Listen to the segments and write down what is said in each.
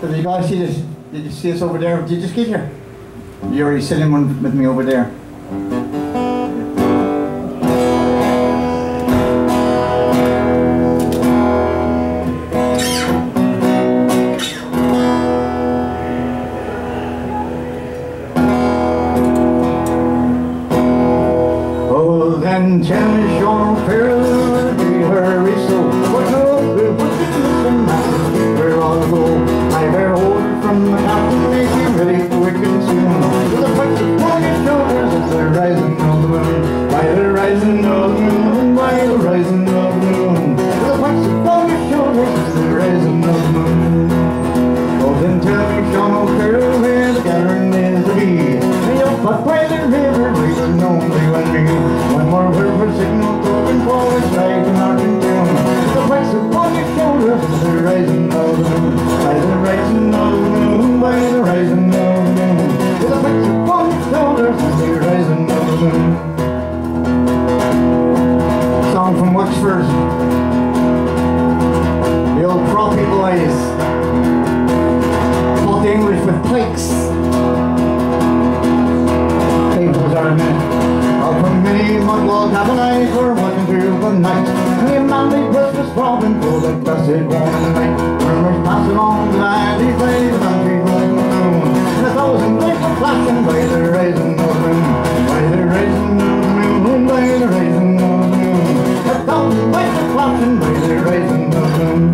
Did you guys see this? Did you see us over there? Did you just get here? You're already sitting with me over there. Oh, then tell me, Sean Farrell, do you hurry so? What no good, what did you listen now? Where I'll go? I bear order from the captain, make you ready quick and soon. With a quick upon your shoulders as the rising of the moon. By the rising of the moon, by the rising of the moon. With a quick upon your shoulders as the rising of the moon. Oh, then tell me, Sean O'Carroll, where the gathering is to be. And you'll put by the river, waiting only when me. One more word for signal, talking forward, strike and marching tune. With a quick upon your shoulders as the rising of the moon. By the rising of the moon, by the rising of the moon. With a quick upon your shoulders as the rising of the moon. Song from Wexford. The old Croppy boys. Taught the English with pikes. Tables are a minute. Out from many mud walls have a night. We're walking through the night. And the manly breakfast throbbing for the blessed warm night. Murmurs pass along the land. He plays the country golden moon. And a thousand lights are flashing by the rising of the moon. By the rising of the moon. By the rising of the moon. A thousand lights are flashing by the rising of the moon.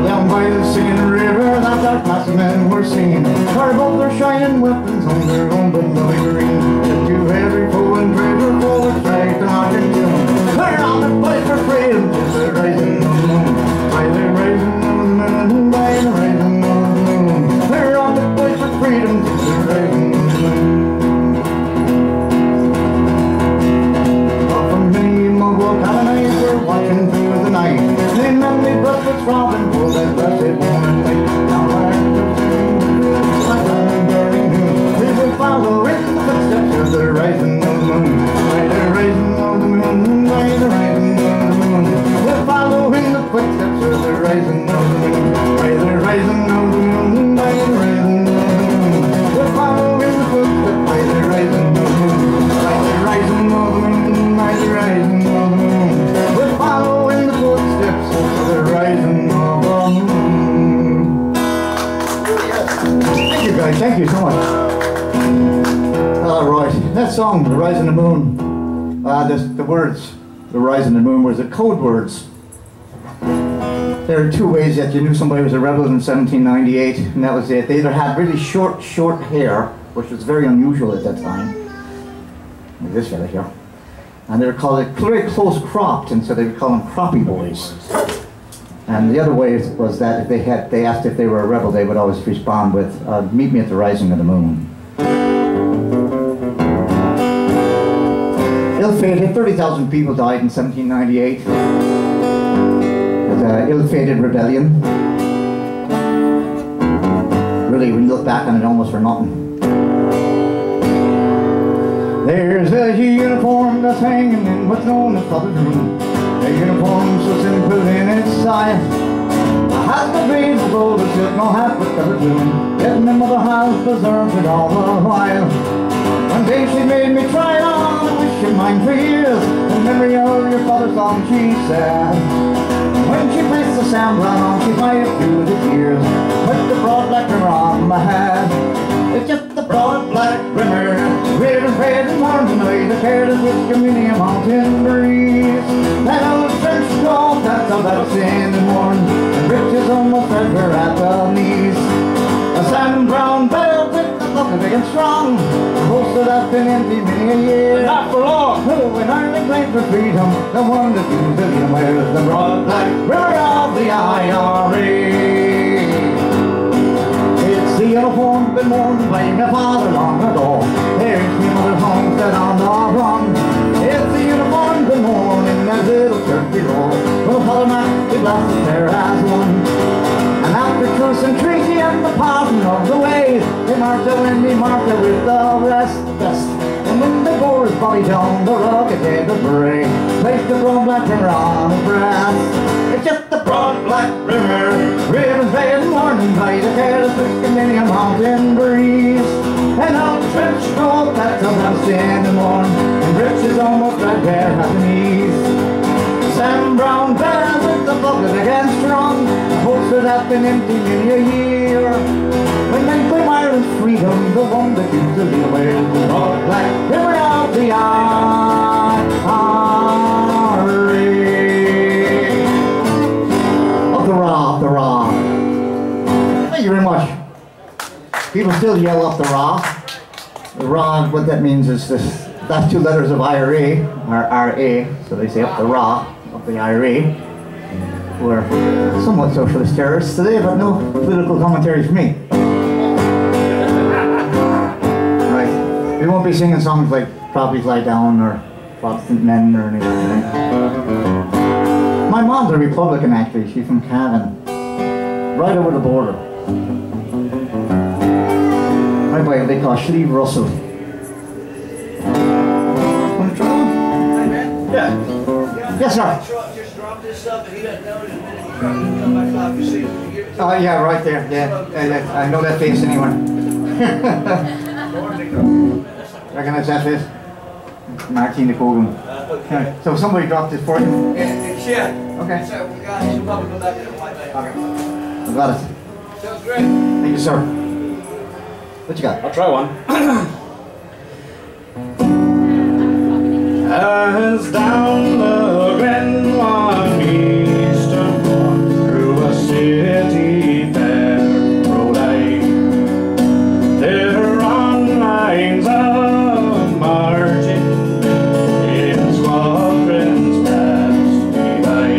Down by the singing river that our classy men were singing. Carve out their shining weapons on their own beloved green. Just to every foe and traitor forward strike the marching tune. They're on the fight for freedom till the rising of the moon. By the rising of the moon, by the rising of the moon. They're on the fight for freedom till the rising of the moon. Up from many mobile colonies we're watching through the night. They manly breakfast throbbing for that blessed warm night. Now I'm like a burning noon. We will follow in the footsteps of the rising of the moon. By the rising of the moon, by the rising of the moon. We'll follow in the footsteps of the rising of the moon. By the rising of the moon, by the rising of the moon. We'll follow in the footsteps by the rising of the moon. By the rising of the moon, by the rising of the moon. We'll follow in the footsteps of the rising of the moon. Thank you guys, thank you so much. Alright, that song, The Rising of the Moon, the words, The Rising of the Moon, was the code words. There are two ways that you knew somebody was a rebel in 1798, and that was it. They either had really short hair, which was very unusual at that time, like this fella here, and they were called very close cropped, and so they would call them Croppy boys. And the other way was that if they asked if they were a rebel, they would always respond with, meet me at the rising of the moon. Ill-fated, 30,000 people died in 1798. It was an ill-fated rebellion. Really, when you look back on it, almost for nothing. There's a uniform that's hanging in what's known as public room. A uniform so simple in its size. A hat that made the gold of silk, no hat with covered bloom. Yet my mother has preserved it all the while. One day she made me try it on, and wish it mine for years. In memory of your father's song, she said. When she placed the sampler on, she might have through the tears. Put the broad black Brimmer on my head. It's just the broad black Brimmer, red and red and warm tonight. The careless whisker meaning a mountain breeze. That old French cloth, that's all that was thin and worn, and riches almost had her at the knees. A salmon brown belt with the look big and strong. Most of that's been empty many a year. Not for long. Oh, when Ireland claimed for freedom, the one that used to lead wears the broad black Brimmer of the IRA. It's the uniform been worn by my father long ago. There's my mother's homestead on the run. It's the uniform been worn in that little church below. Well, Father Mac, the glasses there as one. And after truce and treaty and the pardon of the ways, they marched out and they marched out with the rest. And when they bore his body down the rugged head of Bray, placed the broad black Brimmer on his breast. It's just the broad black river, ribbons playing morning by the careless Virginia mountain breeze. And out the trench coat that's down standing warm, and breeches almost right there at the knees. Sam Brown band with the bucket against strong, hopes that have been empty many a year. When men claim Ireland's freedom, the one that keeps the lead away, the broad black river of the Of the Raw, the Raw. Thank you very much. People still yell up the Raw. The Raw, what that means is this last two letters of IRA, or RA, so they say up the Raw of the IRA. We're somewhat socialist terrorists today, but no political commentaries from me. Right. We won't be singing songs like Croppy Lie Down or Protestant Men or anything. My mom's a Republican actually, she's from Cavan. Right over the border. Right by what they call Shreve Russell. Want to try one? Yeah. Yes, sir. Just drop this stuff and he doesn't know it in a minute. You come back up, you see it. Oh, yeah, right there. Yeah. I know that face anyway. Recognize that face? Martin the Kogan. Okay. So somebody dropped this for you? Yeah. Okay. So we got it. We'll probably go back to the white man. Okay. I got it. Sounds great. Thank you, sir. What you got? I'll try one. As down the Glen one eastern morn through a city fair rode I. There on lines of marching in squadrons passed me by.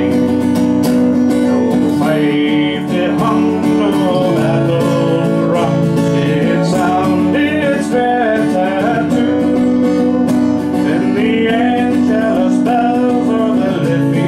No fife did hum, no battle rock, it sounded straight tattoo. And the angelus bells or the living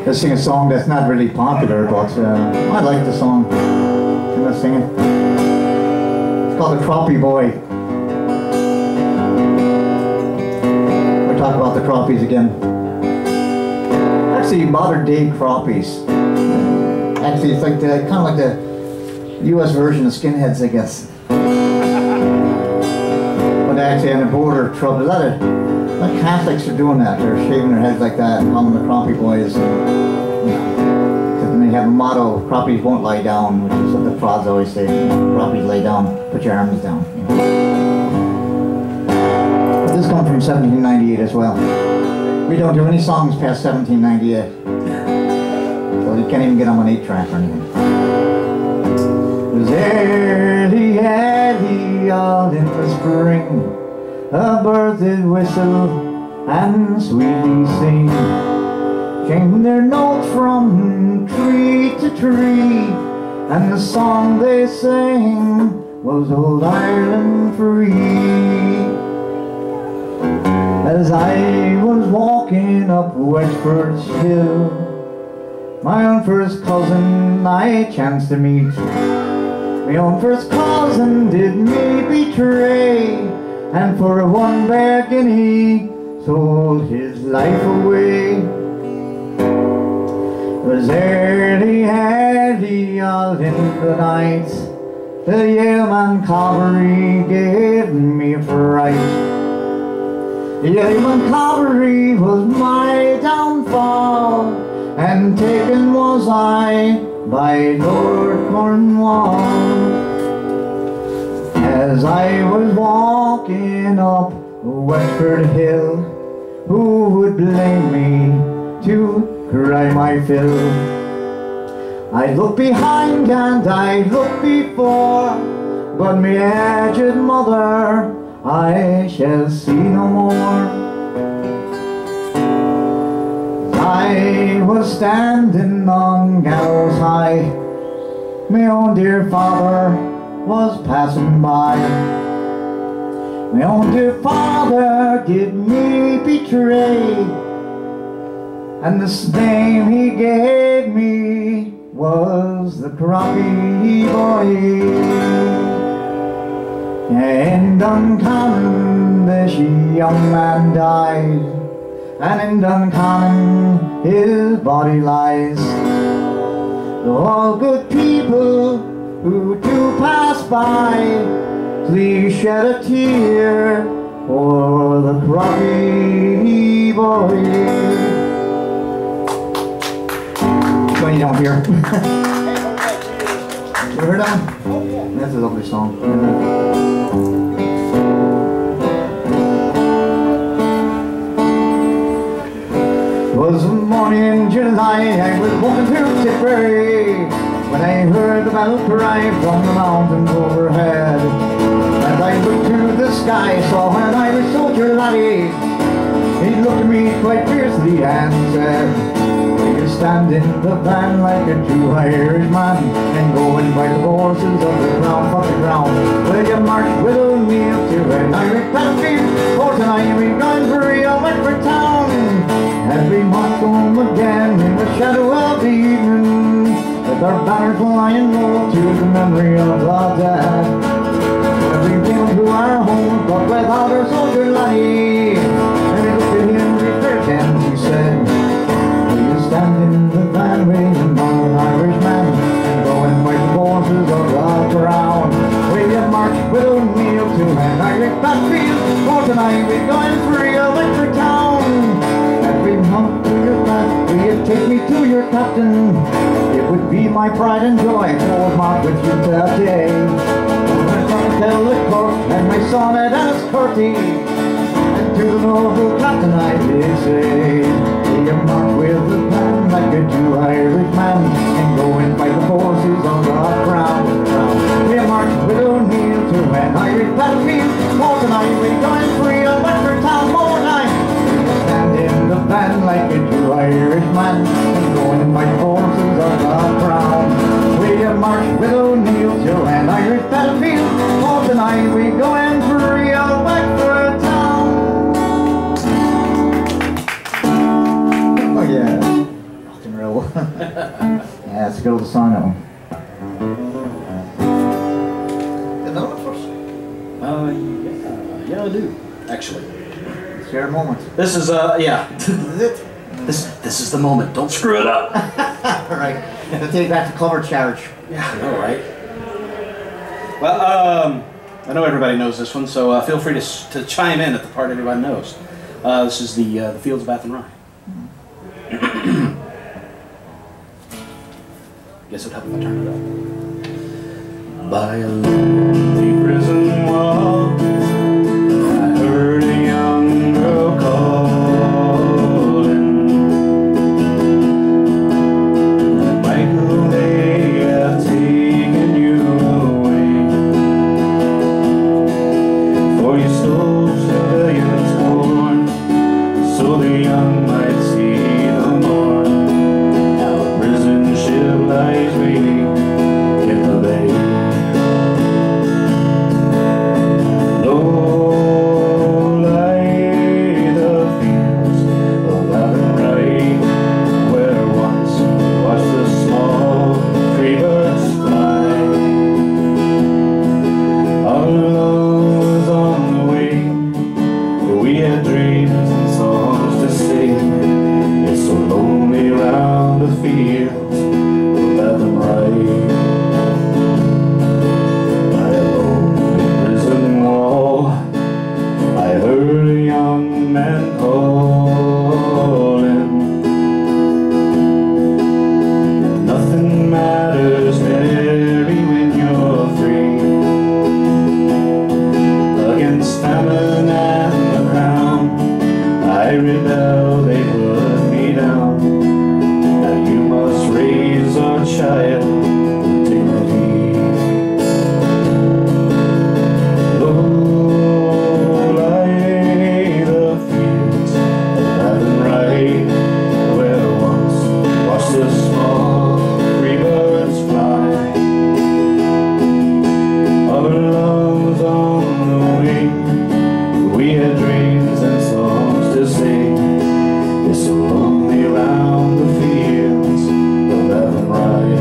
Let's sing a song that's not really popular, but I like the song. I'm gonna sing it. It's called The Croppy Boy. We'll talk about the Croppies again. Actually, modern day Croppies. Actually, it's like kind of like the U.S. version of skinheads, I guess. But actually, on the border of trouble, a lot of Catholics are doing that. They're shaving their heads like that and calling them the Croppy Boys. Because they have a motto, Croppies won't lie down, which is what the prods always say. Croppies lay down, put your arms down. But this comes from 1798 as well. We don't do any songs past 1798. So you can't even get them on 8-track or anything. There he had he all in the spring, a bird did whistle and sweetly sing. Came their notes from tree to tree, and the song they sang was Old Ireland Free. As I was walking up Wexford's hill, my own first cousin I chanced to meet. My own first cousin did me betray, and for 1 bare guinea sold his life away. It was early, early all in the night, the yeoman cavalry gave me a fright. The yeoman cavalry was my downfall, and taken was I by Lord Cornwall. As I was walking up Wexford Hill, who would blame me to cry my fill? I looked behind and I looked before, but me aged mother I shall see no more. I was standing on gallows high, my own dear father was passing by. My own dear father did me betray, and the name he gave me was the Croppy Boy. In Duncannon this young man died, and in Duncannon his body lies. Though all good people who do pass by, please shed a tear for the Croppy Boy. So you don't hear. You heard that? That's a lovely song. It was a morning in July, I was walking through Tipperary, when I heard the battle cry from the mountains overhead. As I looked to the sky, saw an Irish soldier laddie. He looked at me quite fiercely and said, "Will you stand in the van like a true Irishman, and go and by the horses of the crown for the ground? Will you march with O'Neill to an Irish battlefield, for tonight we're going for real Wexford town?" As we march home again in the shadow of the evening, with our banners flying low to the memory of our dad. As we came to our home, but without our soldier laddie, and we looked at him research and he said, "Will you stand in the van waiting on an Irishman, and go and fight the forces of the crown? Will you march with O'Neill to an Irish battlefield, for tonight we're going free of Wexford town? As we mount to your back, will you take me to your captain? It would be my pride and joy to march with you today. I'm going to tell the court and my sonnet as courtesy, and to the noble captain I did say, will you march with the band like a true Irishman, and go and fight the forces on the crown? Will you march with O'Neill to an Irish battlefield, for tonight we're going free of Wexford town more time? Stand in the van like a true Irishman, and go and fight the forces on the crown. Will you march with O'Neill to an Irish battlefield, for tonight we're going free of Wexford town? Oh yeah. Yeah, it's a good old song, that one. Yeah, I do, actually. It's your moment. This is, yeah. This is the moment. Don't screw it up. All right. Let's take back to cover charge. Yeah, I know, right? Well, I know everybody knows this one, so feel free to chime in at the part everybody knows. This is the Fields of Athenry. Guess it'd help if I turn it up. By a lonely prison wall, I heard a young girl calling. Michael, they have taken you away, for you stole civilians' corn, so the young might see the morn. Now a prison ship lies waiting in the bay. Low lie the fields of Athenry, where once watched the small free birds fly. Our love was on the wing, but we had dreams and songs to sing. It's so lonely round the fields of Athenry. By a lonely prison wall, I heard a young man calling. Nothing matters, Derry, when you're free. Against famine and the crown, I rebel, they put me down. Now you must raise our child with dignity. Low lie the fields of Athenry, where once watched the small free birds fly. Our love was on the wing, we had dreams and songs to sing. It's so lonely round the fields of Athenry.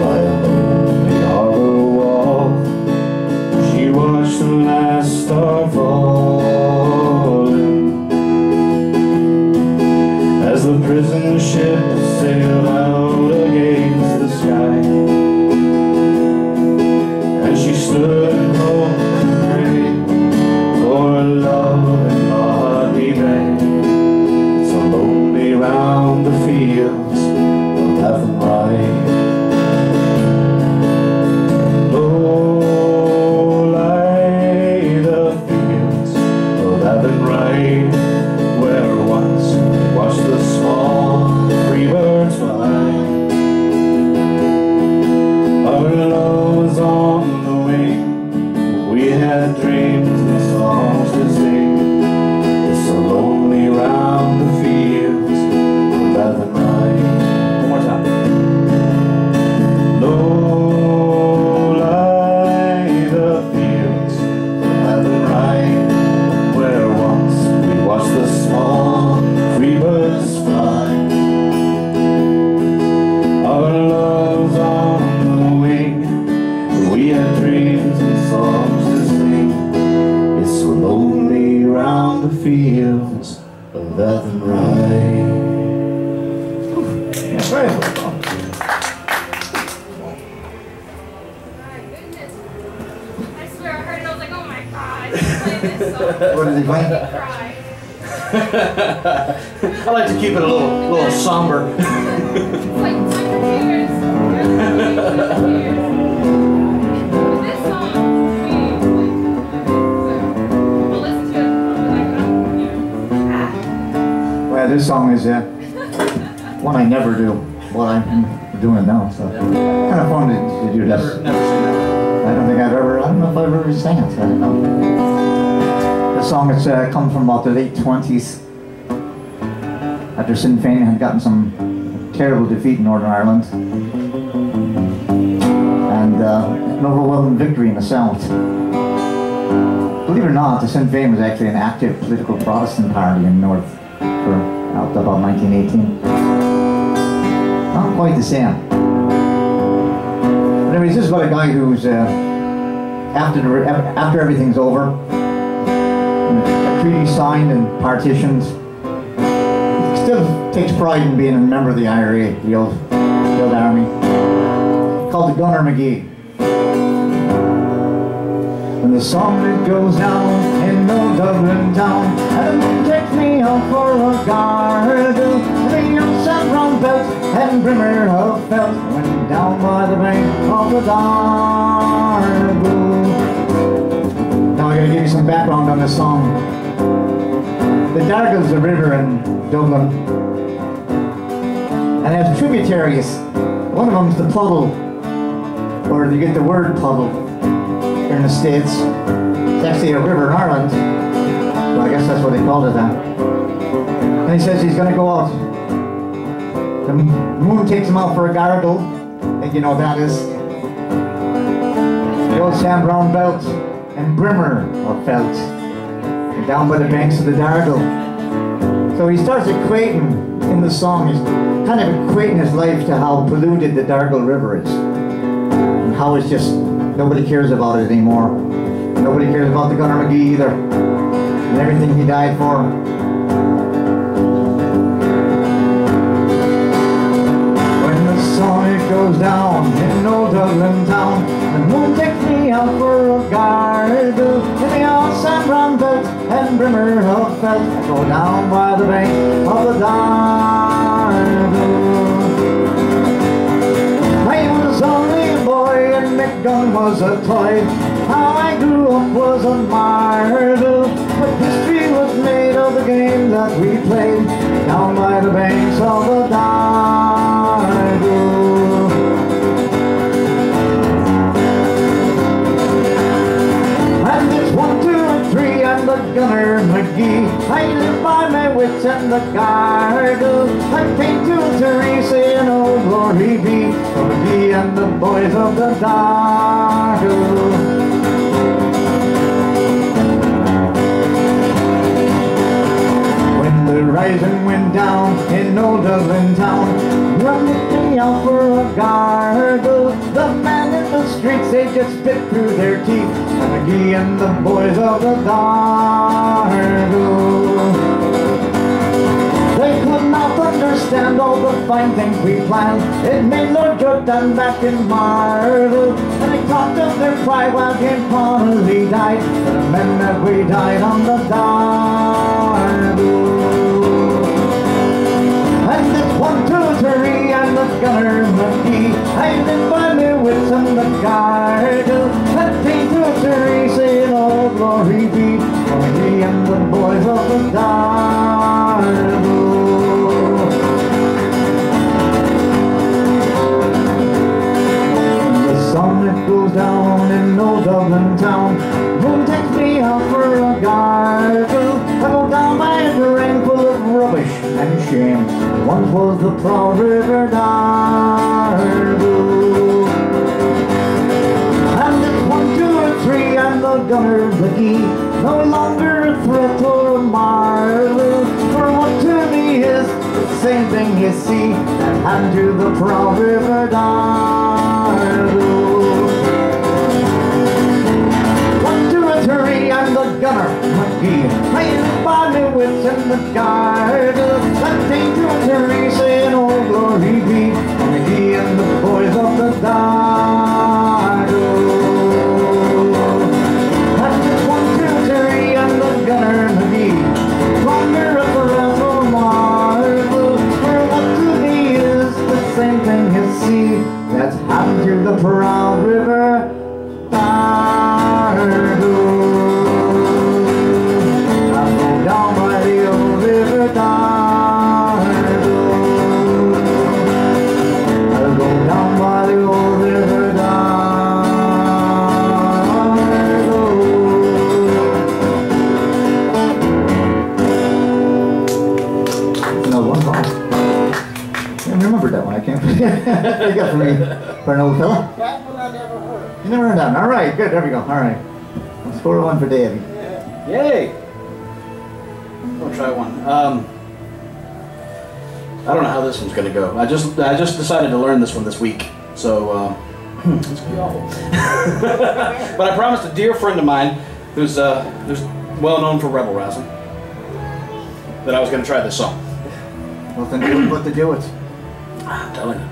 By a lonely harbor wall, she watched the last star falling, as the prison ship sailed out against the sky. And she stood and hoped and prayed for love and God be back. So lonely round the fields of Athenry. Low lie the fields of Athenry, where once watched the small free birds fly. Our love was on the wing, we had dreams and songs to sing. It's so lonely round the fields of Athenry. One more time. Low lie the fields of Athenry, where once we watched the small free birds fly. Our love's on the wing, we had dreams and songs to sing. It's so lonely round the fields of Athenry. Yeah, very good song. My goodness. I swear I heard it, I was like, oh my god, he's playing this song. What did he play? I cried. I like to keep it a little somber. It's like Tucker Tears. But this song, to me, I'll listen to it, like, Well, this song is one I never do. Well, I'm doing it now, so kind of fun to do this. Never seen that. I don't know if I've ever sang it, so I don't know. This song comes from about the late 20s. After Sinn Féin had gotten some terrible defeat in Northern Ireland. And an overwhelming victory in the South. Believe it or not, the Sinn Féin was actually an active political Protestant party in North, out about 1918. Not quite the same. But anyways, this is about a guy who's after everything's over, a treaty signed and partitioned, still takes pride in being a member of the IRA, the old army, called the Gunner McGee. When the sun it goes down in old Dublin town, and the moon takes me out for a gargle, the young sand round belt and Brimmer of felt went down by the bank of the Dargle. Now I gotta give you some background on this song. The Dargle's a river in Dublin, and it has tributaries. One of them's the Puddle, or you get the word puddle here in the States. It's actually a river in Ireland, so I guess that's what they called it then. And he says he's going to go out. The moon takes him out for a gargle. I think you know what that is. The old Sam Brown belt and Brimmer of felt, and down by the banks of the Dargle. So he starts equating in the song, he's kind of equating his life to how polluted the Dargle River is, and how it's just, nobody cares about it anymore. Nobody cares about the Gunner McGee either, and everything he died for. When the sun it goes down in old Dublin town, the moon takes me out for a gargle, in the old Sam Brown belt and Brimmer of felt, I go down by the bank of the Dargle. I was only a boy and McGun was a toy. How I grew up was a marvel, but history was made of the game that we played down by the banks of the Dargle. And it's 1, 2, and 3 and the Gunner McGee. I live by my wits and the gargle. I came to Teresa in old glory be, for McGee and the boys of the Dargle. When the rising went down in old Dublin town, run me out for a gargle. The man in the streets, they just spit through their teeth, McGee and the boys of the Dargle. They could not understand all the fine things we planned. It made Lord Jordan back in marvel, and they talked of their pride while James Connolly died, for the men that we died on the Dargle. And it's 1, 2, 3 and the Gunner McGee. I live by my wits and the gargle. That came to Teresa in old glory be, for McGee and the boys of the Dargle. The sun that goes down in old Dublin town, moon takes me out for a gargle. I go down by a drain full of rubbish and shame. Once was the proud river Dargle. And it's 1, 2, and 3 and the Gunner McGee, no longer a threat or a marvel, for what to me is the same thing you see, and hand to the proud river Dargle. 1, 2, and 3 and the Gunner McGee, I live by my wits and the gargle. That came to Teresa in old glory be, McGee and the boys of the Dargle. And it's 1, 2, 3 and the Gunner McGee, longer a threat or marvel, for what to me is the same thing you see, that's happened to the proud river Dargle. Down by the old river Dargle. I'll go down by the old river Dargle. Another one, wow. I remembered that one, I can't forget. You got for me, for an old fella? That one I never heard. You never heard that one? Alright, good, there we go, alright. Let's score one for Davey. Yay! We'll try one. I don't know how this one's going to go. I just decided to learn this one this week, so it's going to be awful. But I promised a dear friend of mine who's well known for rebel rousing that I was going to try this song. Nothing to do but to do it. I'm telling you.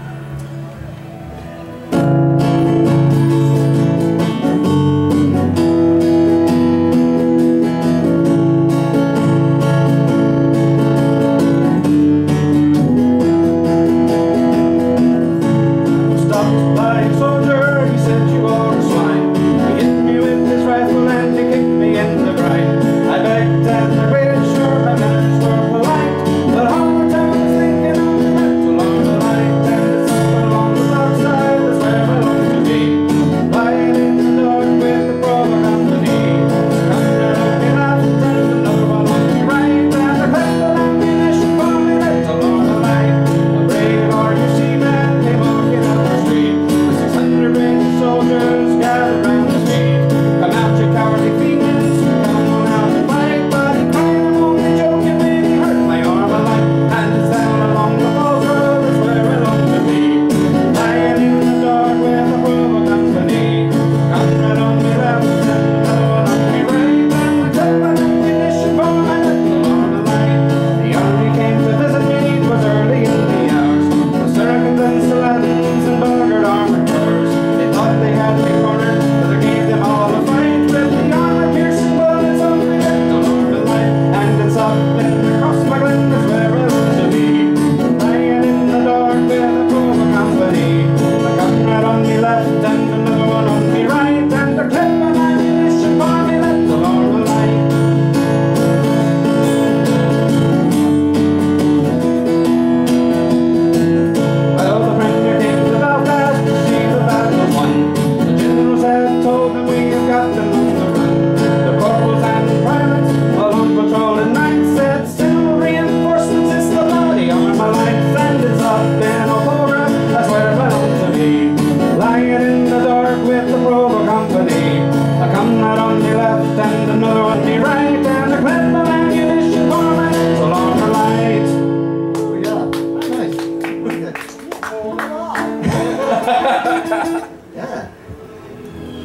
Yeah.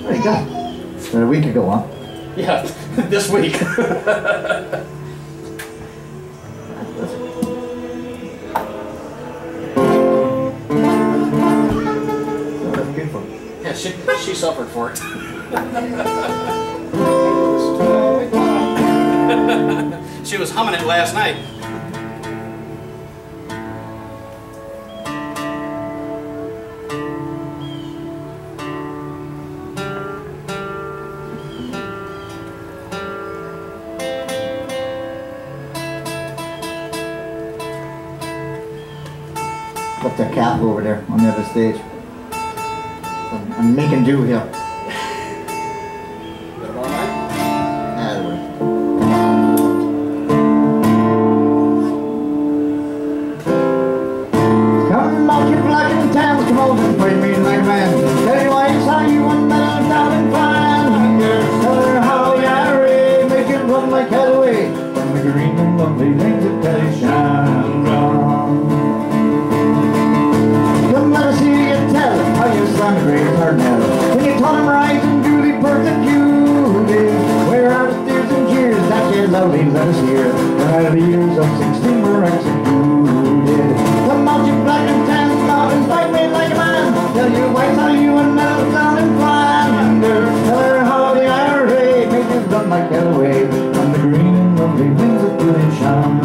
There you go. A week ago, huh? Yeah, this week. That's beautiful. Yeah, she suffered for it. She was humming it last night. Up that cap over there on the other stage. I'm making do here. Come out your black and tan, come over and play me like a man. Tell you why it's how you want that down and fine. Tell her how the IRA make it run like Callaway. From the green and lovely lanes of Kelly shine on. Come let us hear you tell how you slam a great cardinal. When you taught him right and duly persecuted, where are the tears and jeers that you lovely let us hear? Where are the years of 16 were executed? Come out you black and tan, come out and fight me like a man. Tell your wife how you and metal down and flying under. Tell her how the IRA made you run like Callaway on the green and lovely wings of British shine.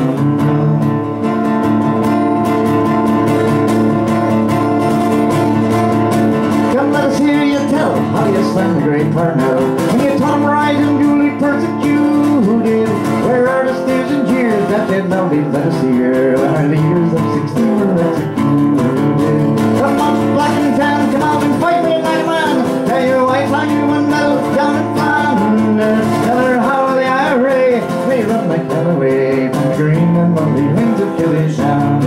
Let us hear you tell how you slammed the great Carlow. When you taught him right and duly persecuted, where are the sneers and jeers that they loudly let us hear? Where are the years of 16 were executed? Come on, black and tan, come out and fight me like a man. Tell your wife how you and metal down and flounder. Tell her how the IRA may run like Callaway from the green and lovely wings of Killy Sound.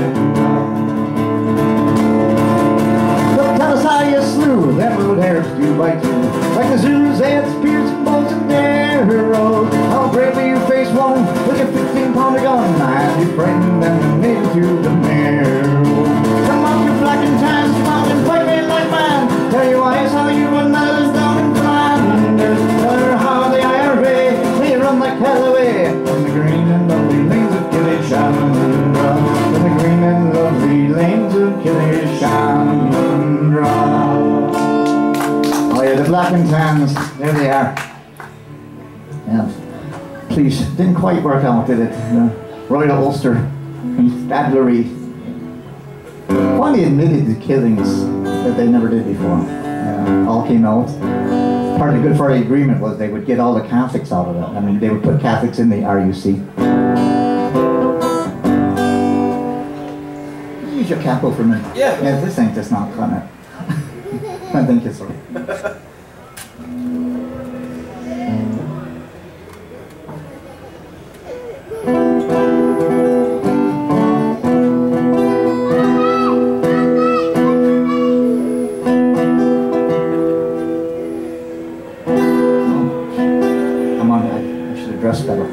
Tell us how you slew them old hares do bite you. Like the Zulus, they had spears and bows and arrows. How bravely you faced one with your 15-pounder gun. And you frightened them and made it to the mare. Captain's hands. There they are. Yeah. Police didn't quite work out, did it? Royal Ulster and Athenry finally admitted the killings that they never did before. All came out. Part of the Good Friday Agreement was they would get all the Catholics out of it. I mean, they would put Catholics in the RUC. Use your capo for a minute. Yeah. Yeah, this ain't just not kind of. I think it's right. Come on, I should have dressed better.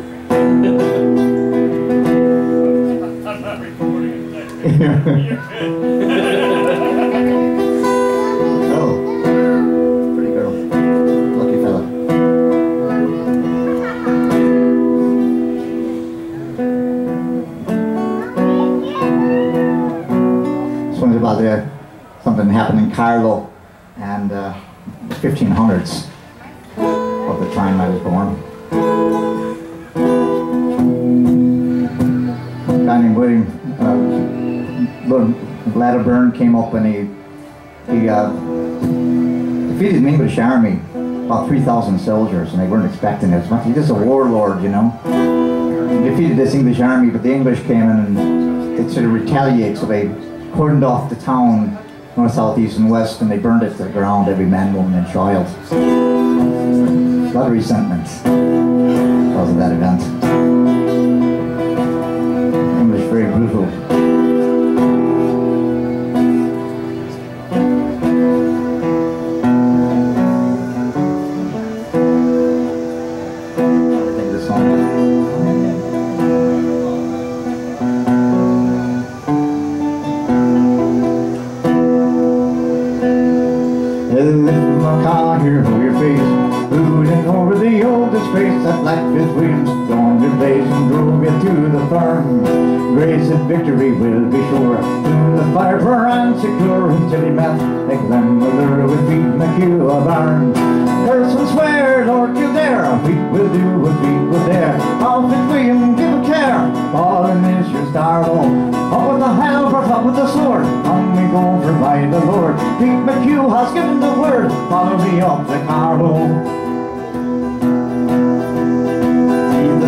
I'm not recording it. Oh, pretty girl. Lucky fella. This one's about something happened in Carlow and the 1500s of the time I was born. A guy named William Gladderburn came up and he defeated an English army, about 3,000 soldiers, and they weren't expecting it. He's just a warlord, you know. He defeated this English army, but the English came in and they sort of retaliate, so they cordoned off the town, north, south, east, and west, and they burned it to the ground, every man, woman, and child. A lot of resentment because of that event. English very brutal. That black Fitz Williams stormed your blaze and drove you to the farm. Grace and victory will be sure. Soon the fire burn secure until he met the Glenmiller with Pete McHugh of Arn. Curse and swear, Lord Kildare, we will do what we will dare. How Fitz William give a care, falling is your star home. Up with the halberd, up with the sword, on we go for by the Lord. Pete McHugh has given the word, follow me up the Carlow.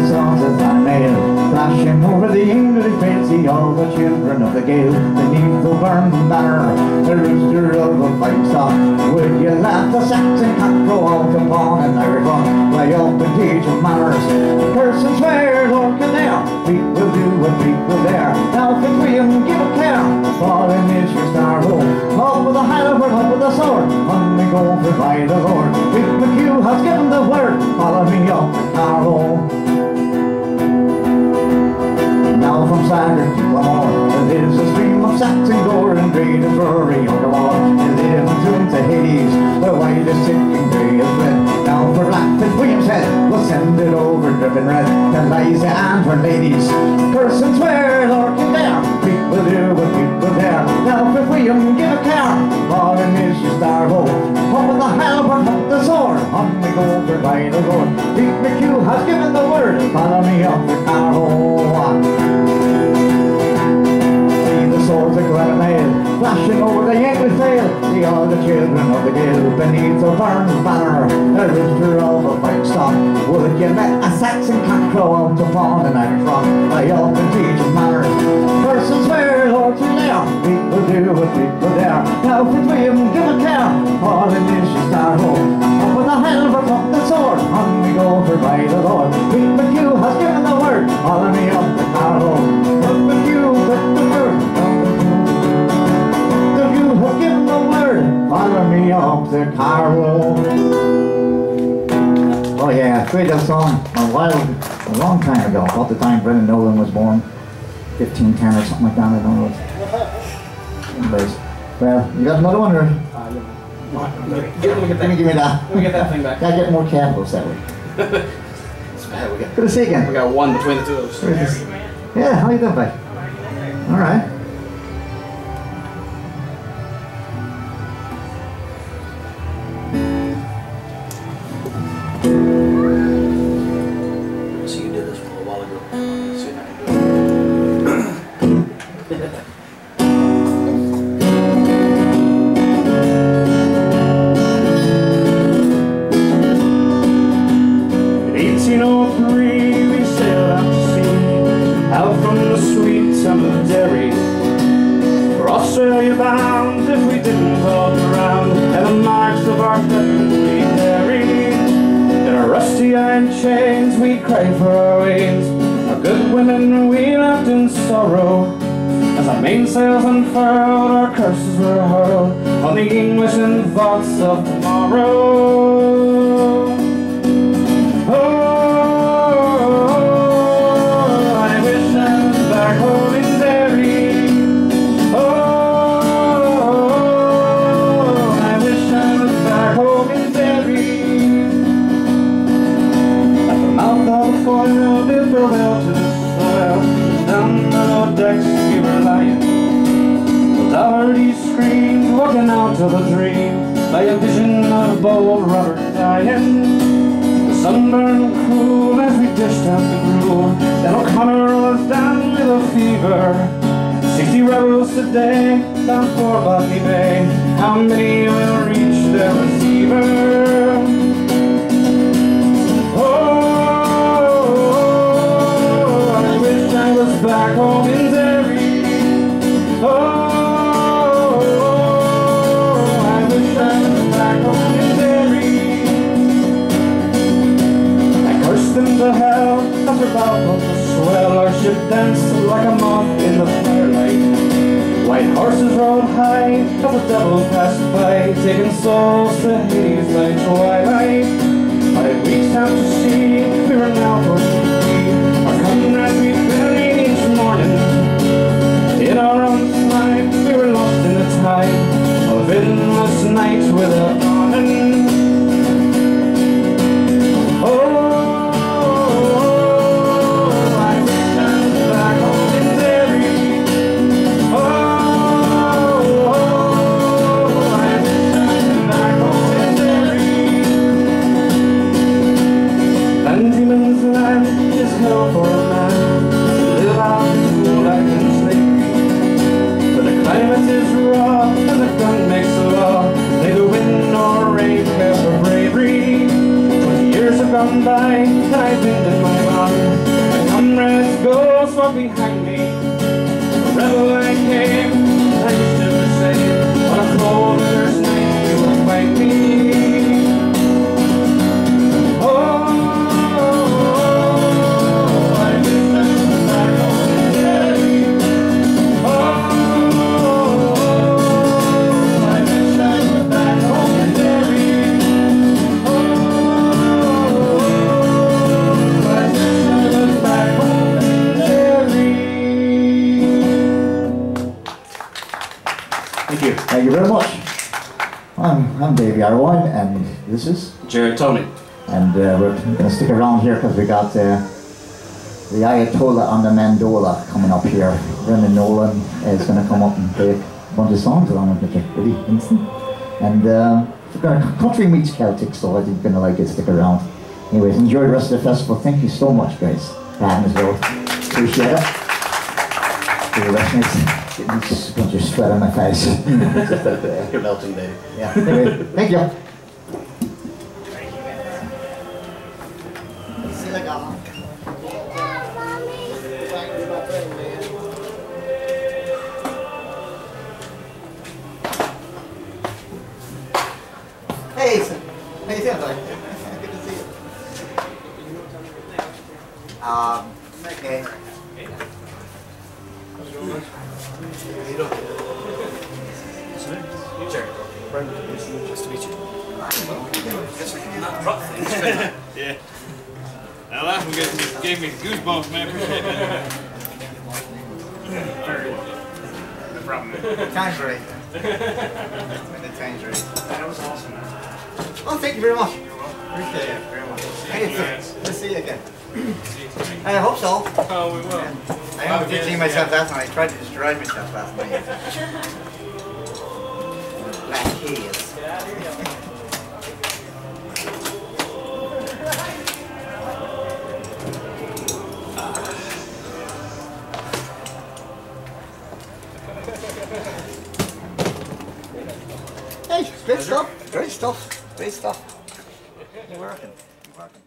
Songs of thy mail, flashing over the English vale, see all the children of the gale, beneath the burning banner, the rooster of a fighting stock. Will you laugh the Saxon cock crow out upon an Irish rock, way up and teach of manners? Curse and swear, Lord Kildare, we will do what we will dare. Now Fitz William, give a care, falling is your star home. Up with the halberd, up with the sword, on we go for by the Lord. Pete McHugh has given the word, follow me up the Carlow. Now from Sanger to Lamore, there is a stream of Saxon gore and great as Rory or Gawar. And there is tune to Hades, the whitest sinking grey is red. Now for Black Fitz William's head, we'll send it over dripping red to Liza and her ladies. Curse and swear, Lord Kildare, Pete will do what Pete will dare. Now Fitz William, give a care, falling is your star home. Up with the halberd, up the sword, on we go for by the Lord. Pete McHugh has given the word, follow me up the Carlow. See the swords of Glenmail, flashing over the English vale, see all the children of the gale, beneath the burning banner, the rooster of a fighting stock. Would you let a Saxon cock crow out upon an Irish rock, by all the teach of manners? Curse and swear, Lord Kildare, people do what people dare. Now Fitz William, give a care, falling is your star home. Up with the halberd, up the sword, on we go for by the Lord. Pete McHugh has given the word, follow me up the Carlow. Up with you, with the word, you have given the word, follow me up the Carlow. Oh yeah, I played that song a long time ago, about the time Brendan Nolan was born. 1510 or something like that, I don't know. Anyways, well, you got another one or? Let me give me that. Let me get that thing back. Gotta get more capitals that way. It's bad. We got. Good to see you again. We got one between the two of us. Yeah, how you doing, buddy? All right. Derry. For Australia bound, if we didn't hold around, and the marks of our weapons we carried. In our rusty iron chains we'd cry for our wains. Our good women we left in sorrow. As our mainsails unfurled, our curses were hurled on the English and thoughts of tomorrow. Oh, I wish I was back home in Derry. Oh, I wish I was back home in Derry. At the mouth of the foil, they fell out to the soil. Down the low decks we were lying. The Doherty screamed, walking out of a dream, by a vision of bold Robert dying. The sun burned cruel as we dished out the gruel. Then O'Connor was down with a fever. 60 rebels today, down for Botany Bay. How many will reach their receiver? Back home in Derry. Oh, I wish I was back home in Derry. I cursed them to hell as our bow was swell. Our ship danced like a moth in the firelight. White horses rode high as the devil passed by, taking souls to Hades by twilight. 5 weeks out to sea, we were now pushing free. Our comrades we buried morning. In our own time, we were lost in the tide of endless night without dawning. Oh, I wish I was back home in Derry. Oh, I wish I was back home in Derry. Landryman's land is hell for a man. Climate is raw, and the gun makes the law. Neither wind nor rain care for bravery. 20 years have gone by, and I've been in my mind. My comrades ghosts walk behind me. A rebel I came, I used to say, on a cold winter's night you will find me. Thank you very much. I'm Davey Arwine, and this is Jerard Toney. And we're going to stick around here because we got the Ayatollah on the Mandola coming up here. Brendan Nolan is going to come up and play a bunch of songs along with Billy Winston. And we're going to country meets Celtic, so I think you're going to like it. Stick around. Anyways, enjoy the rest of the festival. Thank you so much, guys, for having us both. Appreciate it. For your listeners. Just a bunch of sweat on my face. You're melting, baby. Yeah. Anyway, thank you. Hey, Ethan. How you doing, buddy? Good to see you. Okay. Nice to meet you. Not rough things. Yeah. Now that one gave me goosebumps, man. Appreciate that. No problem, man. Tangerine. The tangerine. That was awesome, man. Oh, thank you very much. Appreciate it very much. Hey, let's see you again. I hope so. Oh, we will. I am teaching myself last night. I tried to destroy myself last night. Black keys. Hey, great stuff. Great stuff. Great stuff. You're working. You're working.